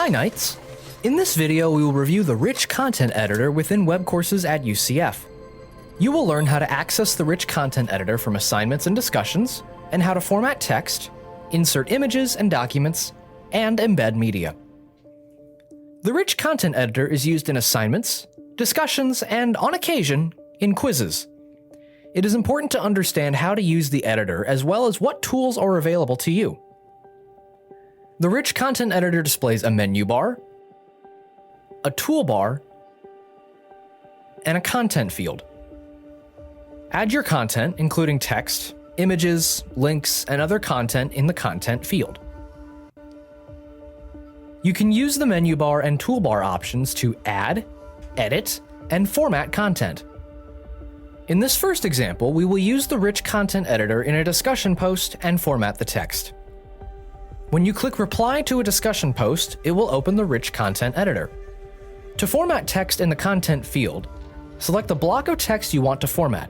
Hi Knights! In this video we will review the Rich Content Editor within Webcourses at UCF. You will learn how to access the Rich Content Editor from assignments and discussions, and how to format text, insert images and documents, and embed media. The Rich Content Editor is used in assignments, discussions, and on occasion, in quizzes. It is important to understand how to use the editor as well as what tools are available to you. The Rich Content Editor displays a menu bar, a toolbar, and a content field. Add your content, including text, images, links, and other content in the content field. You can use the menu bar and toolbar options to add, edit, and format content. In this first example, we will use the Rich Content Editor in a discussion post and format the text. When you click Reply to a discussion post, it will open the Rich Content Editor. To format text in the content field, select the block of text you want to format.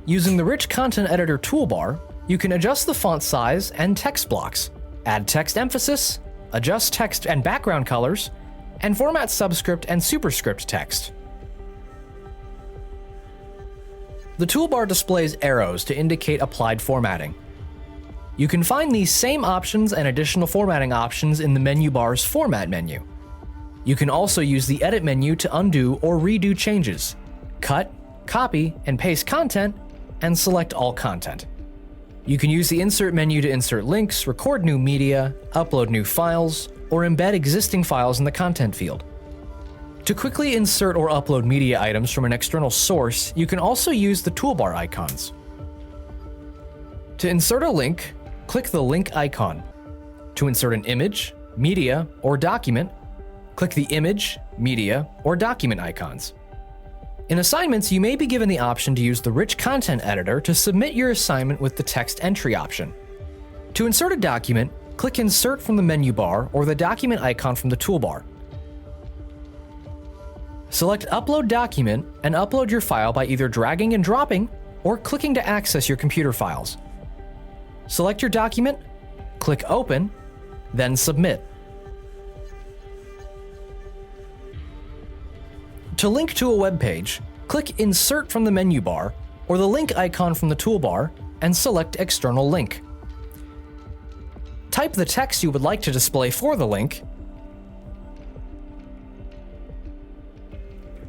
Using the Rich Content Editor toolbar, you can adjust the font size and text blocks, add text emphasis, adjust text and background colors, and format subscript and superscript text. The toolbar displays arrows to indicate applied formatting. You can find these same options and additional formatting options in the menu bar's Format menu. You can also use the Edit menu to undo or redo changes, cut, copy, and paste content, and select all content. You can use the Insert menu to insert links, record new media, upload new files, or embed existing files in the content field. To quickly insert or upload media items from an external source, you can also use the toolbar icons. To insert a link, click the link icon. To insert an image, media, or document, click the image, media, or document icons. In assignments, you may be given the option to use the Rich Content Editor to submit your assignment with the text entry option. To insert a document, click Insert from the menu bar or the document icon from the toolbar. Select Upload Document and upload your file by either dragging and dropping or clicking to access your computer files. Select your document, click Open, then Submit. To link to a web page, click Insert from the menu bar or the link icon from the toolbar and select External Link. Type the text you would like to display for the link,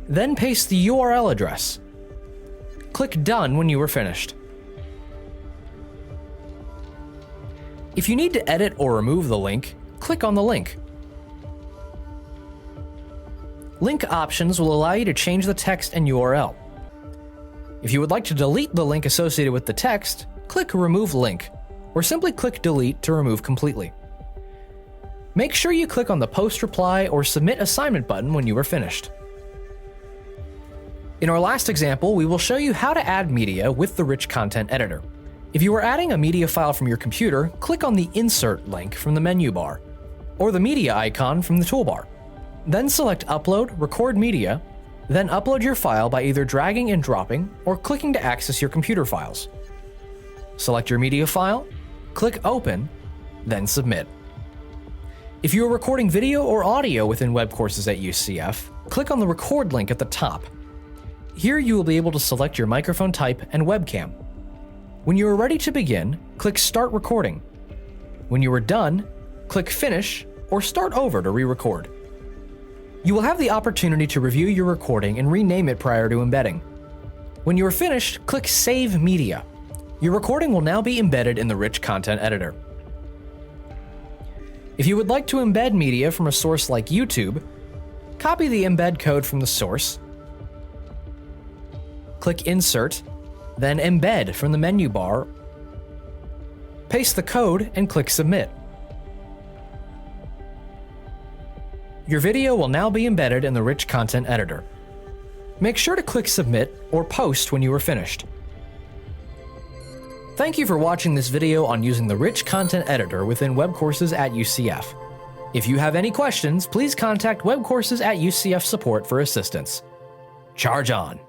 then paste the URL address. Click Done when you are finished. If you need to edit or remove the link, click on the link. Link options will allow you to change the text and URL. If you would like to delete the link associated with the text, click Remove Link, or simply click Delete to remove completely. Make sure you click on the Post Reply or Submit Assignment button when you are finished. In our last example, we will show you how to add media with the Rich Content Editor. If you are adding a media file from your computer, click on the Insert link from the menu bar, or the media icon from the toolbar. Then select Upload, Record Media, then upload your file by either dragging and dropping or clicking to access your computer files. Select your media file, click Open, then Submit. If you are recording video or audio within Webcourses at UCF, click on the Record link at the top. Here you will be able to select your microphone type and webcam. When you are ready to begin, click Start Recording. When you are done, click Finish or Start over to re-record. You will have the opportunity to review your recording and rename it prior to embedding. When you are finished, click Save Media. Your recording will now be embedded in the Rich Content Editor. If you would like to embed media from a source like YouTube, copy the embed code from the source, click Insert, then Embed from the menu bar, paste the code, and click Submit. Your video will now be embedded in the Rich Content Editor. Make sure to click Submit or Post when you are finished. Thank you for watching this video on using the Rich Content Editor within Webcourses at UCF. If you have any questions, please contact Webcourses at UCF support for assistance. Charge on!